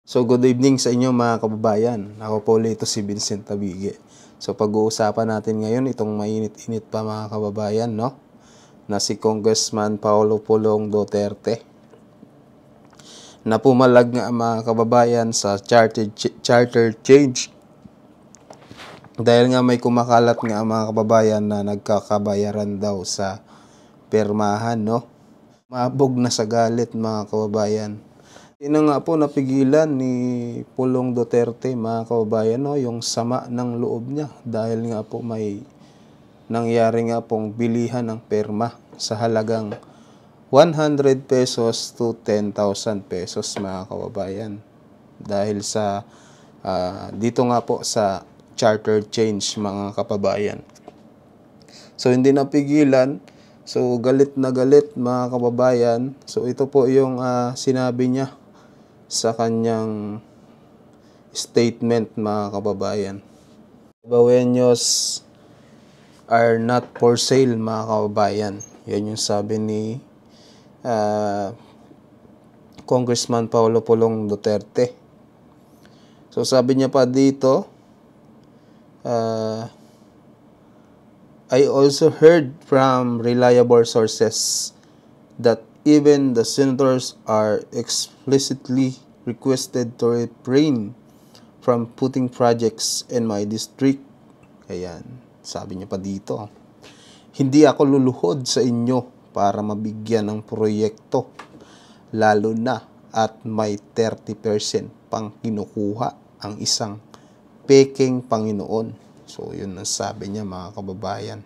So good evening sa inyo mga kababayan. Ako po ulit si Vincent Tabige. So pag-uusapan natin ngayon itong mainit-init pa mga kababayan, no? Na si Congressman Paulo Pulong Duterte. Na pumalag nga mga kababayan sa charter change. Dahil nga may kumakalat nga mga kababayan na nagkakabayaran daw sa permahan, no? Mabog na sa galit mga kababayan. Ina nga po napigilan ni Pulong Duterte mga kababayan, no, yung sama ng loob niya dahil nga po may nangyari nga pong bilihan ng perma sa halagang 100 pesos to 10,000 pesos mga kababayan. Dahil sa dito nga po sa charter change mga kababayan. So hindi napigilan. So galit na galit mga kababayan. So ito po yung sinabi niya sa kanyang statement mga kababayan. Baweños are not for sale mga kababayan. Yan yung sabi ni Congressman Paulo Pulong Duterte. So sabi niya pa dito, I also heard from reliable sources that even the senators are explicitly requested to refrain from putting projects in my district. Ayan, sabi niya pa dito. Hindi ako luluhod sa inyo para mabigyan ng proyekto, lalo na at may 30% pang kinukuha ang isang peking Panginoon. So, yun ang sabi niya mga kababayan.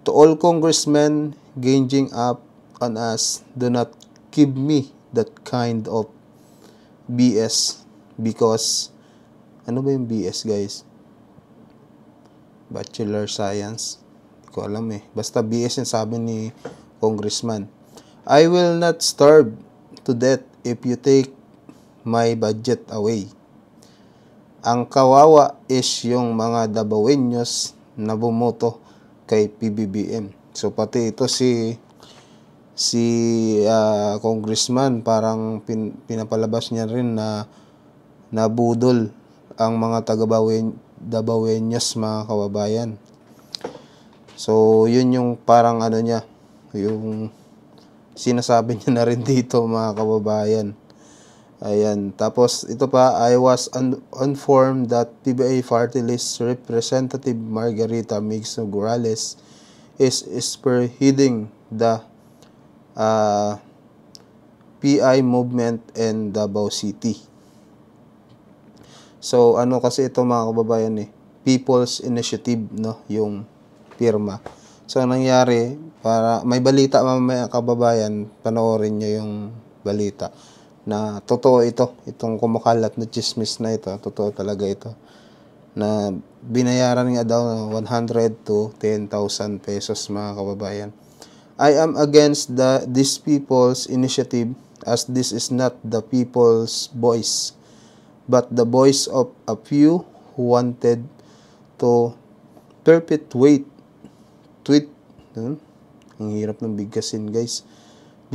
To all congressmen ganging up on us, do not give me that kind of BS because ano ba yung BS guys? Bachelor Science? Hindi ko alam eh. Basta BS yung sabi ni Congressman. I will not starve to death if you take my budget away. Ang kawawa is yung mga Dabaweños na bumoto kay PBBM. So pati ito si congressman parang pinapalabas niya rin na nabudol ang mga Dabaweños mga kababayan. So yun yung parang ano niya, yung sinasabi niya na rin dito mga kababayan. Ayan, tapos ito pa, I was informed that PBA Party List Representative Margarita Migso Morales is spearheading the PI movement in Davao City. So ano kasi ito mga kababayan eh, People's Initiative, no, yung pirma. So nangyari, para may balita mamaya kababayan, panoorin niyo yung balita na totoo itong kumakalat na chismis na ito, totoo talaga ito, na binayaran nga daw 100 to 10,000 pesos mga kababayan. I am against this people's initiative as this is not the people's voice, but the voice of a few who wanted to perpetuate ang hirap ng bigkasin guys,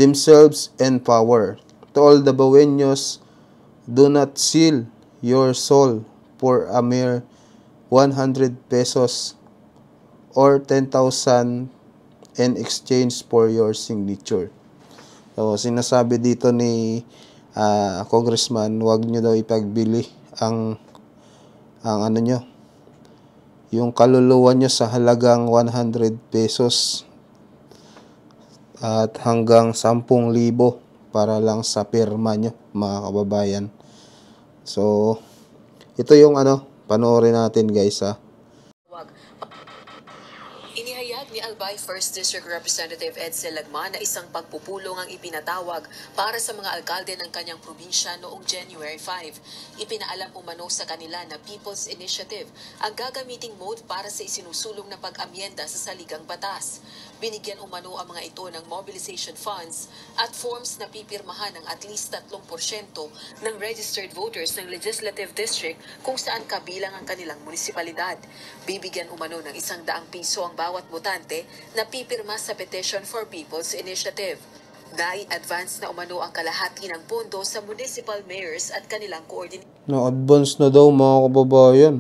themselves in power. To all the Dabaweños, do not sell your soul for a mere 100 pesos or 10,000 in exchange for your signature. So, sinasabi dito ni Congressman, huwag nyo daw ipagbili ang ano nyo, yung kaluluwa nyo sa halagang 100 pesos at hanggang 10,000 para lang sa pirma nyo mga kababayan. So, ito yung panoorin natin guys ha. Inihayag ni Albay 1st District Representative Edsel Lagman na isang pagpupulong ang ipinatawag para sa mga alkalde ng kanyang probinsya noong January 5. Ipinaalam umano sa kanila na People's Initiative ang gagamiting mode para sa isinusulong na pag-amyenda sa saligang batas. Binigyan umano ang mga ito ng mobilization funds at forms na pipirmahan ng at least 3% ng registered voters ng legislative district kung saan kabilang ang kanilang munisipalidad. Bibigyan umano ng 100 piso ang bawat botante na pipirma sa Petition for People's Initiative. Nai-advance na umano ang kalahati ng pondo sa municipal mayors at kanilang Na-advance na daw mga kababayan.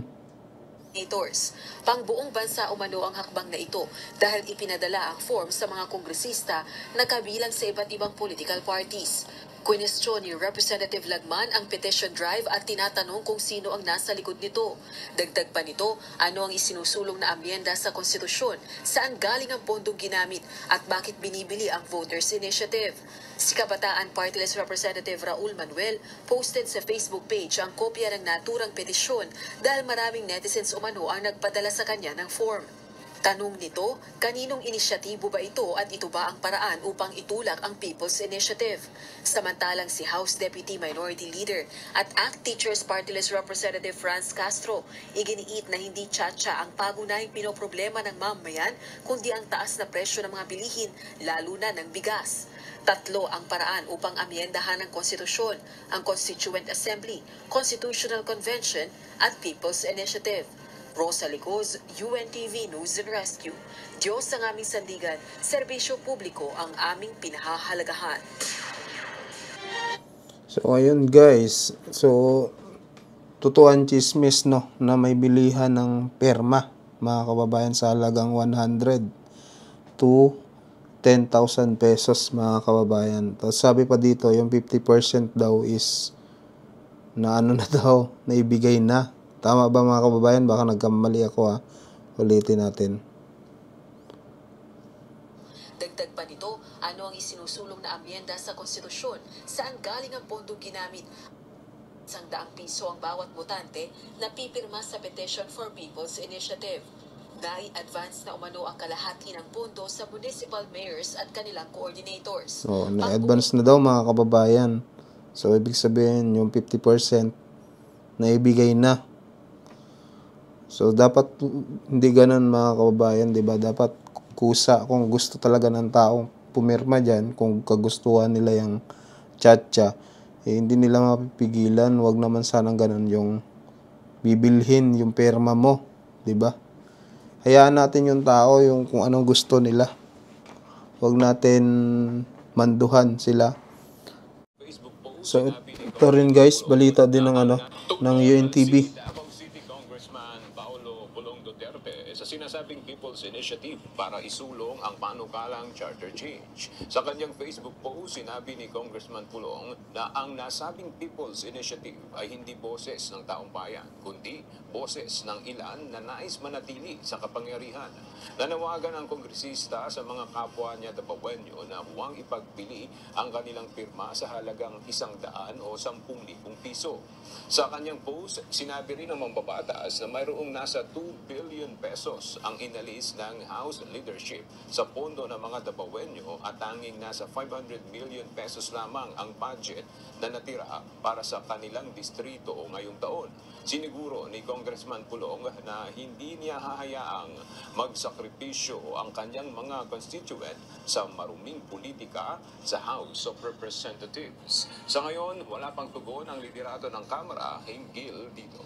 coordinators. Pangbuong bansa umano ang hakbang na ito dahil ipinadala ang form sa mga kongresista na kabilang sa iba't ibang political parties. Kwinestyon ni Representative Lagman ang petition drive at tinatanong kung sino ang nasa likod nito. Dagdag pa nito, ano ang isinusulong na amyenda sa konstitusyon, saan galing ang pondong ginamit at bakit binibili ang Voters Initiative. Si Kabataan Party List Representative Raul Manuel posted sa Facebook page ang kopya ng naturang petisyon dahil maraming netizens umano ang nagpadala sa kanya ng form. Tanong nito, kaninong inisyatibo ba ito at ito ba ang paraan upang itulak ang People's Initiative? Samantalang si House Deputy Minority Leader at ACT Teachers Party List Representative Franz Castro, iginiit na hindi tsa-tsa ang pagunahing pinoproblema ng mamamayan kundi ang taas na presyo ng mga bilihin, lalo na ng bigas. Tatlo ang paraan upang amyendahan ang konstitusyon, ang Constituent Assembly, Constitutional Convention at People's Initiative. Rosa Licoz, UNTV News and Rescue. Diyos ang aming sandigan, serbisyo publiko ang aming pinahahalagahan. So ayun guys, so totoo ang chismis no na may bilihan ng perma mga kababayan sa halagang 100 to 10,000 pesos mga kababayan. Tapos sabi pa dito yung 50% daw is na ano na daw, naibigay na. Tama ba mga kababayan? Baka nagkamali ako ha. Ulitin natin. Dagdag pa nito, ano ang isinusulong na amyenda sa konstitusyon? Saan galing ang pondong ginamit? 100 piso ang bawat botante na pipirma sa Petition for People's Initiative. Nai-advance na umano ang kalahati ng pondo sa municipal mayors at kanilang coordinators. So, na-advance na daw mga kababayan. So, ibig sabihin yung 50% na ibigay na. So, dapat hindi ganun mga kababayan, di ba? Dapat kusa kung gusto talaga ng taong pumirma dyan, kung kagustuhan nila yung tsa-tsa, eh, hindi nila mapipigilan. Wag naman sanang ganun yung bibilhin yung perma mo, di ba? Hayaan natin yung tao yung kung anong gusto nila. Wag natin manduhan sila. So, ito rin guys, balita din ng ng UNTV. Sa sinasabing People's Initiative para isulong ang panukalang charter change. Sa kanyang Facebook post, sinabi ni Congressman Pulong na ang nasabing People's Initiative ay hindi boses ng taong bayan, kundi boses ng ilan na nais manatili sa kapangyarihan. Nanawagan ang kongresista sa mga kapwa niya Tapawenyo na huwag ipagpili ang kanilang pirma sa halagang 100 o 10,000 piso. Sa kanyang post, sinabi rin ng mambabatas na mayroong nasa 2 billion pesos ang inalis ng House leadership sa pondo ng mga Tapawenyo at tanging nasa 500 million pesos lamang ang budget na natira para sa kanilang distrito ngayong taon. Siniguro ni Congressman Pulong na hindi niya hahayaang magsakripisyo ang kanyang mga constituent sa maruming politika sa House of Representatives. Sa ngayon, wala pang tugon ang liderato ng Kamara hinggil dito.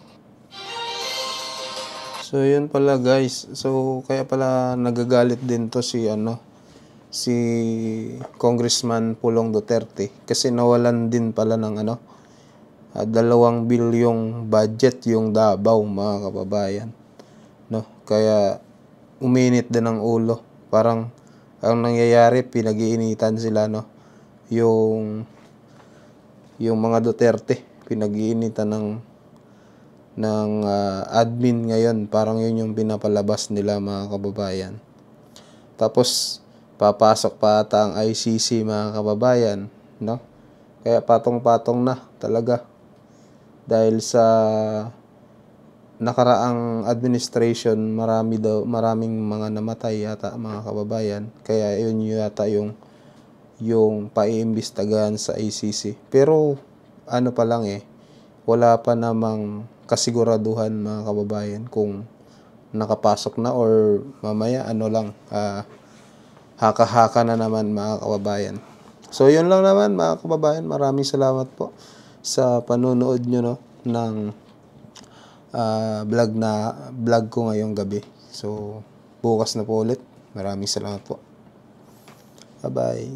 So, yun pala guys. So, kaya pala nagagalit din to si Congressman Pulong Duterte kasi nawalan din pala ng 2 bilyong budget yung Davao mga kababayan, no? Kaya uminit din ang ulo. Parang ang nangyayari, pinag-iinitan sila, no? Yung mga Duterte, pinag-iinitan ng admin ngayon. Parang yun yung pinapalabas nila mga kababayan. Tapos papasok pa ata ang ICC mga kababayan, no? Kaya patong-patong na talaga dahil sa nakaraang administration, maraming mga namatay yata mga kababayan. Kaya yun yata yung paiimbestigahan sa ICC. Pero pa lang wala pa namang kasiguraduhan mga kababayan kung nakapasok na or mamaya haka-haka na naman mga kababayan. So yun lang naman mga kababayan, maraming salamat po sa panonood nyo, no, ng vlog ko ngayong gabi. So bukas na po ulit. Maraming salamat po. Bye bye.